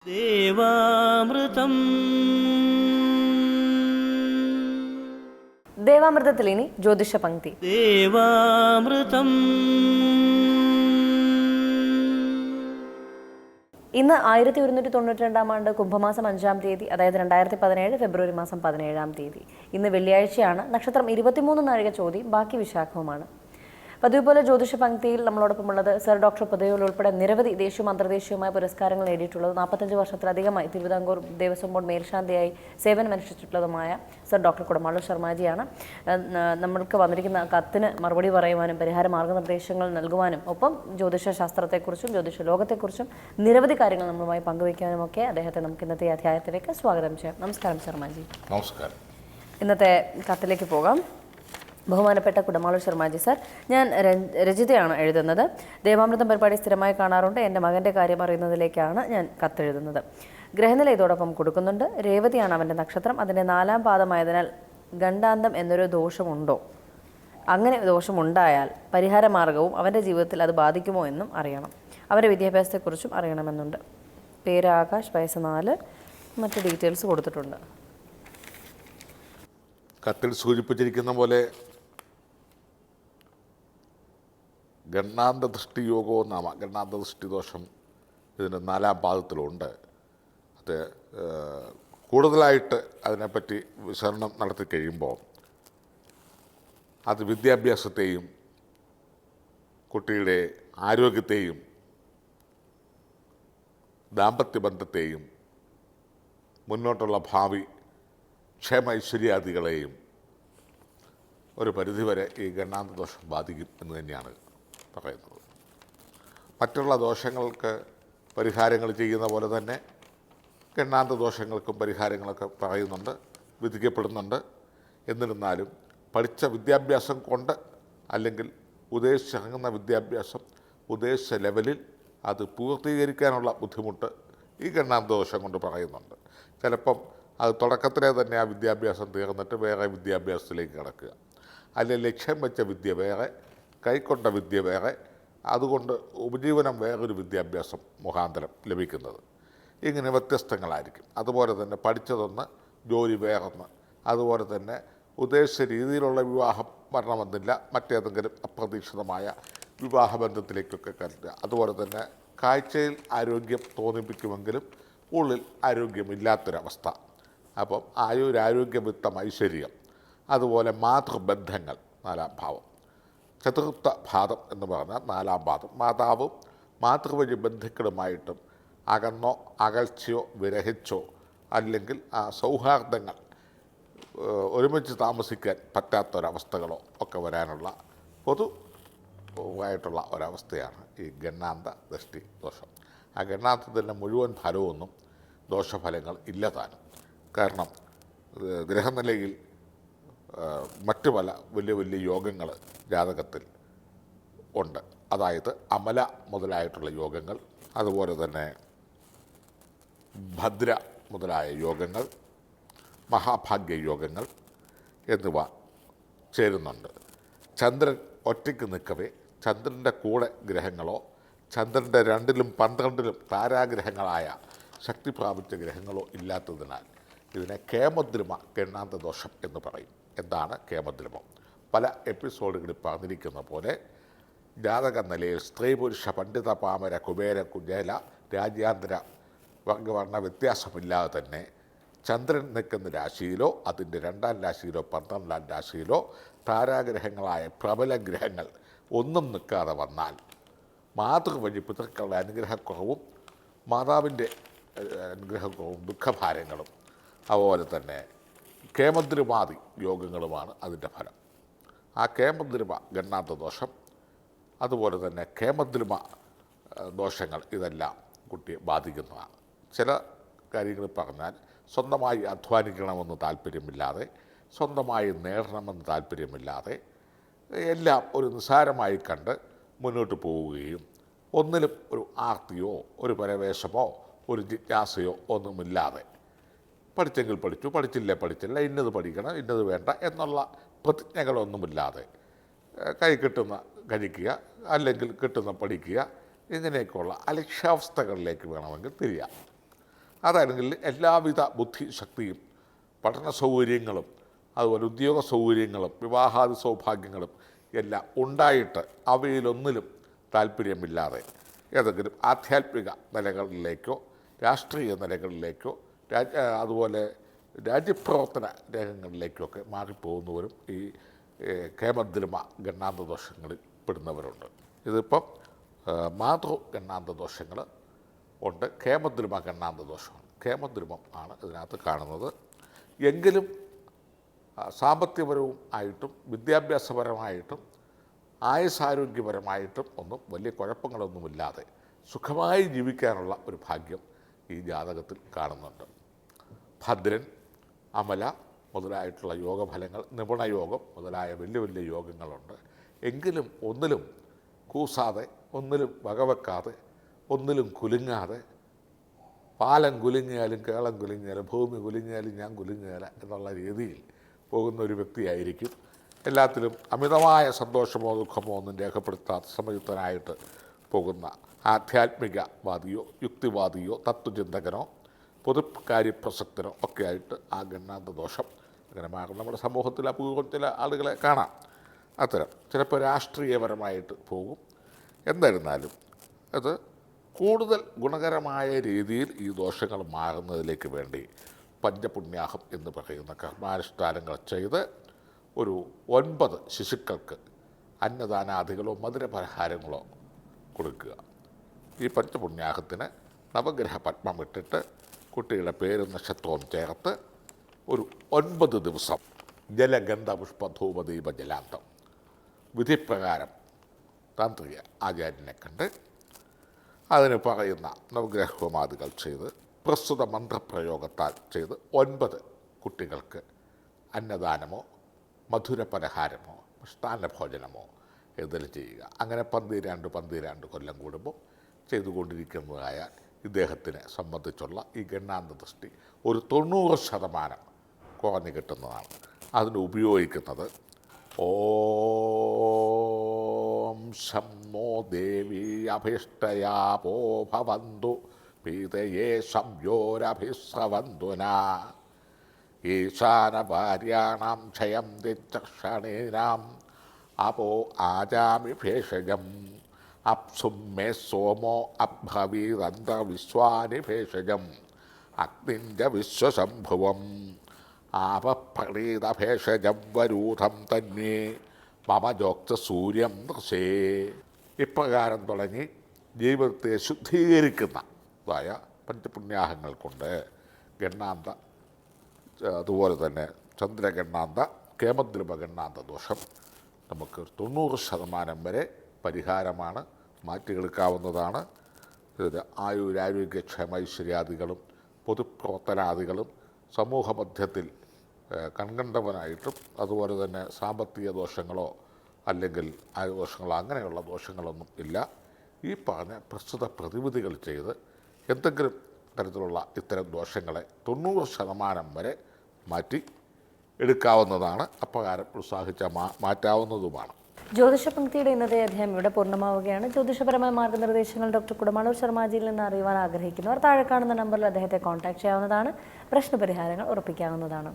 ദേവാമൃതം. ദേവാമൃതത്തിൽ ഇനി ജ്യോതിഷ പങ്ക്തി. ദേവാമൃതം. ഇന്ന് 1192 ആണ്ട് കുംഭമാസം 5-ാം തീയതി, അതായത് 2017 ഫെബ്രുവരി മാസം 17-ാം തീയതി. ഇന്ന് വെള്ളിയാഴ്ചയാണ്. നക്ഷത്രം 23 നാഴിക ചോതി, ബാക്കി വിശാഖവുമാണ്. പതിവ് പോലെ ജ്യോതിഷ പങ്ക്തിയിൽ നമ്മളോടൊപ്പമുള്ളത് സർ ഡോക്ടർ പദവികൾ ഉൾപ്പെടെ നിരവധി ദേശീയവും അന്തർദേശീയവുമായ പുരസ്കാരങ്ങൾ നേടിയിട്ടുള്ളത്, 45 വർഷത്തിലധികമായി തിരുവിതാംകൂർ ദേവസ്വം ബോർഡ് മേൽശാന്തിയായി സേവനമനുഷ്ഠിച്ചിട്ടുള്ളതുമായ സർ ഡോക്ടർ കുടമാളൂർ ശർമാജിയാണ്. നമ്മൾക്ക് വന്നിരിക്കുന്ന കത്തിന് മറുപടി പറയുവാനും പരിഹാര മാർഗ്ഗനിർദ്ദേശങ്ങൾ നൽകുവാനും ഒപ്പം ജ്യോതിഷ ശാസ്ത്രത്തെക്കുറിച്ചും ജ്യോതിഷ ലോകത്തെക്കുറിച്ചും നിരവധി കാര്യങ്ങൾ നമ്മളുമായി പങ്കുവയ്ക്കാനും ഒക്കെ അദ്ദേഹത്തെ നമുക്ക് ഇന്നത്തെ അധ്യായത്തിലേക്ക് സ്വാഗതം ചെയ്യാം. നമസ്കാരം ശർമാജി. നമസ്കാരം. ഇന്നത്തെ കത്തിലേക്ക് പോകാം. ബഹുമാനപ്പെട്ട കുടമാളൂർ ശർമാജി സർ, ഞാൻ രചിതയാണ് എഴുതുന്നത്. ദേവാമൃതം പരിപാടി സ്ഥിരമായി കാണാറുണ്ട്. എൻ്റെ മകൻ്റെ കാര്യം അറിയുന്നതിലേക്കാണ് ഞാൻ കത്തെഴുതുന്നത്. ഗ്രഹനില ഇതോടൊപ്പം കൊടുക്കുന്നുണ്ട്. രേവതിയാണ് അവൻ്റെ നക്ഷത്രം. അതിൻ്റെ 4-ാം പാദമായതിനാൽ ഗണ്ഡാന്തം എന്നൊരു ദോഷമുണ്ടോ? അങ്ങനെ ദോഷമുണ്ടായാൽ പരിഹാര മാർഗവും അവൻ്റെ ജീവിതത്തിൽ അത് ബാധിക്കുമോ എന്നും അറിയണം. അവൻ്റെ വിദ്യാഭ്യാസത്തെക്കുറിച്ചും അറിയണമെന്നുണ്ട്. പേര് ആകാശ്, വയസ്സ് 4, മറ്റ് ഡീറ്റെയിൽസ് കൊടുത്തിട്ടുണ്ട്. കത്തിൽ സൂചിപ്പിച്ചിരിക്കുന്ന പോലെ ഗണ്ണാന്ത ദൃഷ്ടി യോഗവും ഗണ്ണാന്ത ദൃഷ്ടി ദോഷം ഇതിന് 4-ാം പാദത്തിലുണ്ട്. അത് കൂടുതലായിട്ട് അതിനെപ്പറ്റി വിശകലനം നടത്തി കഴിയുമ്പോൾ അത് വിദ്യാഭ്യാസത്തെയും കുട്ടിയുടെ ആരോഗ്യത്തെയും ദാമ്പത്യബന്ധത്തെയും മുന്നോട്ടുള്ള ഭാവി ക്ഷേമ ഐശ്വര്യാദികളെയും ഒരു പരിധിവരെ ഈ ഗണ്ണാന്ത ദോഷം ബാധിക്കും എന്ന് തന്നെയാണ് പറയുന്നത്. മറ്റുള്ള ദോഷങ്ങൾക്ക് പരിഹാരങ്ങൾ ചെയ്യുന്ന പോലെ തന്നെ ഗണ്ണാന്ത ദോഷങ്ങൾക്കും പരിഹാരങ്ങളൊക്കെ പറയുന്നുണ്ട്, വിധിക്കപ്പെടുന്നുണ്ട്. എന്നിരുന്നാലും പഠിച്ച വിദ്യാഭ്യാസം കൊണ്ട് അല്ലെങ്കിൽ ഉദ്ദേശിച്ചിറങ്ങുന്ന വിദ്യാഭ്യാസം ഉദ്ദേശിച്ച ലെവലിൽ അത് പൂർത്തീകരിക്കാനുള്ള ബുദ്ധിമുട്ട് ഈ ഗണ്ണാന്ത ദോഷം കൊണ്ട് പറയുന്നുണ്ട്. ചിലപ്പം അത് തുടക്കത്തിലെ തന്നെ ആ വിദ്യാഭ്യാസം തീർന്നിട്ട് വേറെ വിദ്യാഭ്യാസത്തിലേക്ക് കിടക്കുക, അല്ലെങ്കിൽ ലക്ഷ്യം വെച്ച വിദ്യ വേറെ, കൈക്കൊണ്ട വിദ്യ വേറെ, അതുകൊണ്ട് ഉപജീവനം വേറൊരു വിദ്യാഭ്യാസം മുഖാന്തരം ലഭിക്കുന്നത്. ഇങ്ങനെ വ്യത്യസ്തങ്ങളായിരിക്കും. അതുപോലെ തന്നെ പഠിച്ചതൊന്ന്, ജോലി വേറൊന്ന്. അതുപോലെ തന്നെ ഉദ്ദേശിച്ച രീതിയിലുള്ള വിവാഹം വരണമെന്നില്ല, മറ്റേതെങ്കിലും അപ്രതീക്ഷിതമായ വിവാഹബന്ധത്തിലേക്കൊക്കെ കരുതുക. അതുപോലെ തന്നെ കാഴ്ചയിൽ ആരോഗ്യം തോന്നിപ്പിക്കുമെങ്കിലും ഉള്ളിൽ ആരോഗ്യമില്ലാത്തൊരവസ്ഥ. അപ്പം ആരോഗ്യവിത്തം ഐശ്വര്യം. അതുപോലെ മാതൃബന്ധങ്ങൾ 4-ാം ഭാവം. ചതുർത്ഥ പാദം എന്ന് പറഞ്ഞാൽ 4-ാം പാദം. മാതാവും മാതൃവഴി ബന്ധുക്കളുമായിട്ടും അകന്നോ അകൽച്ചയോ വിരഹിച്ചോ അല്ലെങ്കിൽ ആ സൗഹാർദ്ദങ്ങൾ ഒരുമിച്ച് താമസിക്കാൻ പറ്റാത്തൊരവസ്ഥകളോ ഒക്കെ വരാനുള്ള പൊതുവായിട്ടുള്ള ഒരവസ്ഥയാണ് ഈ ഗണ്ണാന്ത ദൃഷ്ടി ദോഷം. ആ ഗണ്ണാന്തത്തിൻ്റെ മുഴുവൻ ഫലമൊന്നും ദോഷഫലങ്ങൾ ഇല്ലതാനും. കാരണം ഗ്രഹനിലയിൽ മറ്റു പല വലിയ വലിയ യോഗങ്ങൾ ജാതകത്തിൽ ഉണ്ട്. അതായത് അമല മുതലായിട്ടുള്ള യോഗങ്ങൾ, അതുപോലെ തന്നെ ഭദ്ര മുതലായ യോഗങ്ങൾ, മഹാഭാഗ്യ യോഗങ്ങൾ എന്നിവ ചേരുന്നുണ്ട്. ചന്ദ്രൻ ഒറ്റയ്ക്ക് നിൽക്കവേ ചന്ദ്രൻ്റെ കൂടെ ഗ്രഹങ്ങളോ ചന്ദ്രൻ്റെ 2-ലും 12-ലും താരാഗ്രഹങ്ങളായ ശക്തി പ്രാപിച്ച ഗ്രഹങ്ങളോ ഇല്ലാത്തതിനാൽ ഇതിനെ കേമദ്രുമ ഗണ്ണാന്ത ദോഷം എന്ന് പറയും. എന്താണ് കേമദ്രുമം? പല എപ്പിസോഡുകളിൽ പറഞ്ഞിരിക്കുന്ന പോലെ ജാതക നിലയിൽ സ്ത്രീ പുരുഷ പണ്ഡിത പാമര കുബേര കുജേല രാജ്യാന്തര വർഗവർണ്ണ വ്യത്യാസമില്ലാതെ തന്നെ ചന്ദ്രൻ നിൽക്കുന്ന രാശിയിലോ അതിൻ്റെ 2-ാം രാശിയിലോ 12-ാം രാശിയിലോ താരാഗ്രഹങ്ങളായ പ്രബല ഗ്രഹങ്ങൾ ഒന്നും നിൽക്കാതെ വന്നാൽ മാതൃവഴി പിതൃക്കളുടെ അനുഗ്രഹക്കുറവും മാതാവിൻ്റെ അനുഗ്രഹക്കുറവും ദുഃഖഭാരങ്ങളും അതുപോലെ തന്നെ കേമദ്രുമാതി യോഗങ്ങളുമാണ് അതിൻ്റെ ഫലം. ആ കേമദ്രുമ ഗണ്ണാന്ത ദോഷം, അതുപോലെ തന്നെ കേമദ്രുമ ദോഷങ്ങൾ ഇതെല്ലാം കുട്ടിയെ ബാധിക്കുന്നതാണ്. ചില കാര്യങ്ങൾ പറഞ്ഞാൽ സ്വന്തമായി അധ്വാനിക്കണമെന്ന് താല്പര്യമില്ലാതെ, സ്വന്തമായി നേടണമെന്ന് താല്പര്യമില്ലാതെ എല്ലാം ഒരു നിസ്സാരമായി കണ്ട് മുന്നോട്ട് പോവുകയും ഒന്നിലും ഒരു ആർത്തിയോ ഒരു പരവേശമോ ഒരു ജിജ്ഞാസയോ ഒന്നുമില്ലാതെ പഠിച്ചെങ്കിൽ പഠിച്ചു, പഠിച്ചില്ലേ പഠിച്ചില്ല, ഇന്നത് പഠിക്കണം ഇന്നത് വേണ്ട എന്നുള്ള പ്രതിജ്ഞകളൊന്നുമില്ലാതെ കൈ കിട്ടുന്ന കഴിക്കുക അല്ലെങ്കിൽ കിട്ടുന്ന പഠിക്കുക, ഇങ്ങനെയൊക്കെയുള്ള അലക്ഷ്യാവസ്ഥകളിലേക്ക് വേണമെങ്കിൽ തിരിയാം. അതല്ലെങ്കിൽ എല്ലാവിധ ബുദ്ധിശക്തിയും പഠന സൗകര്യങ്ങളും അതുപോലെ ഉദ്യോഗ സൗകര്യങ്ങളും വിവാഹാദി സൗഭാഗ്യങ്ങളും എല്ലാം ഉണ്ടായിട്ട് അവയിലൊന്നിലും താല്പര്യമില്ലാതെ ഏതെങ്കിലും ആധ്യാത്മിക നിലകളിലേക്കോ രാഷ്ട്രീയ നിലകളിലേക്കോ അതുപോലെ രാജ്യപ്രവർത്തന രംഗങ്ങളിലേക്കൊക്കെ മാറിപ്പോകുന്നവരും ഈ കേമദ്രുമ ഗണ്ണാന്ത ദോഷങ്ങളിൽ പെടുന്നവരുണ്ട്. ഇതിപ്പം മാതൃ ഗണ്ണാന്ത ദോഷങ്ങൾ ഉണ്ട്, കേമദ്രുമ ഗണ്ണാന്ത ദോഷമാണ്. കേമദ്രുമം ആണ് ഇതിനകത്ത് കാണുന്നത്. എങ്കിലും സാമ്പത്തികപരവും ആയിട്ടും വിദ്യാഭ്യാസപരമായിട്ടും ആയുസാരോഗ്യപരമായിട്ടും ഒന്നും വലിയ കുഴപ്പങ്ങളൊന്നുമില്ലാതെ സുഖമായി ജീവിക്കാനുള്ള ഒരു ഭാഗ്യം ഈ ജാതകത്തിൽ കാണുന്നുണ്ട്. ഭദ്രൻ, അമല മുതലായിട്ടുള്ള യോഗഫലങ്ങൾ, നിപുണയോഗം മുതലായ വലിയ വലിയ യോഗങ്ങളുണ്ട്. എങ്കിലും ഒന്നിലും കൂസാതെ, ഒന്നിലും വകവെക്കാതെ, ഒന്നിലും കുലുങ്ങാതെ, പാലം കുലുങ്ങിയാലും കേളം കുലുങ്ങിയാലും ഭൂമി കുലുങ്ങിയാലും ഞാൻ കുലുങ്ങുകയില്ല എന്നുള്ള രീതിയിൽ പോകുന്ന ഒരു വ്യക്തിയായിരിക്കും. എല്ലാത്തിലും അമിതമായ സന്തോഷമോ ദുഃഖമോ ഒന്നും രേഖപ്പെടുത്താത്ത സമയുക്തനായിട്ട് പോകുന്ന ആധ്യാത്മികവാദിയോ യുക്തിവാദിയോ തത്വചിന്തകനോ പൊതുകാര്യപ്രസക്തനോ ഒക്കെ ആയിട്ട് ആ ഗണ്ണാന്ത ദോഷം അങ്ങനെ മാറും. നമ്മുടെ സമൂഹത്തിൽ അപൂർവം ചില ആളുകളെ കാണാം അത്തരം. ചിലപ്പോൾ രാഷ്ട്രീയപരമായിട്ട് പോകും. എന്നിരുന്നാലും അത് കൂടുതൽ ഗുണകരമായ രീതിയിൽ ഈ ദോഷങ്ങൾ മാറുന്നതിലേക്ക് വേണ്ടി പഞ്ചപുണ്യാഹം എന്ന് പറയുന്ന കർമാനുഷ്ഠാനങ്ങൾ ചെയ്ത് ഒരു 9 ശിശുക്കൾക്ക് അന്നദാനാദികളോ മധുരപലഹാരങ്ങളോ കൊടുക്കുക. ഈ പഞ്ചപുണ്യാഹത്തിന് നവഗ്രഹ പത്മം ഇട്ടിട്ട് കുട്ടിയുടെ പേരും നക്ഷത്രവും ചേർത്ത് ഒരു 9 ദിവസം ജലഗന്ധ പുഷ്പധൂപദീപ ജലാന്തം വിധിപ്രകാരം താന്ത്രിക ആചാര്യനെ കണ്ട് അതിന് പറയുന്ന നവഗ്രഹ ഹോമാദികൾ ചെയ്ത് പ്രസ്തുത മന്ത്രപ്രയോഗത്താൽ ചെയ്ത് 9 കുട്ടികൾക്ക് അന്നദാനമോ മധുരപലഹാരമോ മിഷ്ടാന്നഭോജനമോ എന്തെങ്കിലും ചെയ്യുക. അങ്ങനെ 12 കൊല്ലം കൂടുമ്പോൾ ചെയ്തുകൊണ്ടിരിക്കുന്നതായാൽ ഇദ്ദേഹത്തിനെ സംബന്ധിച്ചുള്ള ഈ ഗണ്ണാന്ത ദൃഷ്ടി ഒരു 90% കുറഞ്ഞു കിട്ടുന്നതാണ്. അതിന് ഉപയോഗിക്കുന്നത് ഓം ശംനോ ദേവി അഭിഷ്ടയാപോ ഭവന്തു പീതയേ സംയോരഭിസ്രവന്തുന ഈശാനഭാര്യാണാം ക്ഷയം ദിച്ചക്ഷണീനാം അപോ ആജാമി ഭേഷജം അപ്സും മേ സോമോ അബ്രവീദന്തർവിശ്വാനി ഭേഷജം അഗ്നിഞ്ച വിശ്വസംഭുവം ആപപ്രണീതഭേഷജം വരൂഥം തന്മേ മമ ജോക്ത സൂര്യം ദൃശേ. ഇപ്രകാരം തുടങ്ങി ജീവിതത്തെ ശുദ്ധീകരിക്കുന്നതായ പഞ്ചപുണ്യാഹങ്ങൾ കൊണ്ട് ഗണ്ണാന്ത അതുപോലെ തന്നെ ചന്ദ്രഗണ്ണാന്ത കേമദ്രുമ ഗണ്ണാന്ത ദോഷം നമുക്ക് 90% വരെ പരിഹാരമാണ്, മാറ്റിയെടുക്കാവുന്നതാണ്. ഇത് ആരോഗ്യക്ഷേമ ഐശ്വര്യാദികളും പൊതുപ്രവർത്തനാദികളും സമൂഹമധ്യത്തിൽ കൺകണ്ടവനായിട്ടും അതുപോലെ തന്നെ സാമ്പത്തിക ദോഷങ്ങളോ അല്ലെങ്കിൽ ആയുദോഷങ്ങളോ അങ്ങനെയുള്ള ദോഷങ്ങളൊന്നും ഇല്ല. ഈ പറഞ്ഞ പ്രസ്തുത പ്രതിവിധികൾ ചെയ്ത് എന്തെങ്കിലും തരത്തിലുള്ള ഇത്തരം ദോഷങ്ങളെ 90% വരെ മാറ്റി എടുക്കാവുന്നതാണ്. അപ്രകാരം ഉത്സാഹിച്ച മാറ്റാവുന്നതുമാണ്. ജ്യോതിഷ പങ്ക്തിയുടെ ഇന്നത്തെ അധ്യായം ഇവിടെ പൂർണ്ണമാവുകയാണ്. ജ്യോതിഷപരമായ മാർഗ്ഗനിർദ്ദേശങ്ങൾ ഡോക്ടർ കുടമാളൂർ ശർമാജിയിൽ നിന്ന് അറിയുവാൻ ആഗ്രഹിക്കുന്നവർ താഴെ കാണുന്ന നമ്പറിൽ അദ്ദേഹത്തെ കോൺടാക്ട് ചെയ്യാവുന്നതാണ്. പ്രശ്നപരിഹാരങ്ങൾ ഉറപ്പിക്കാവുന്നതാണ്.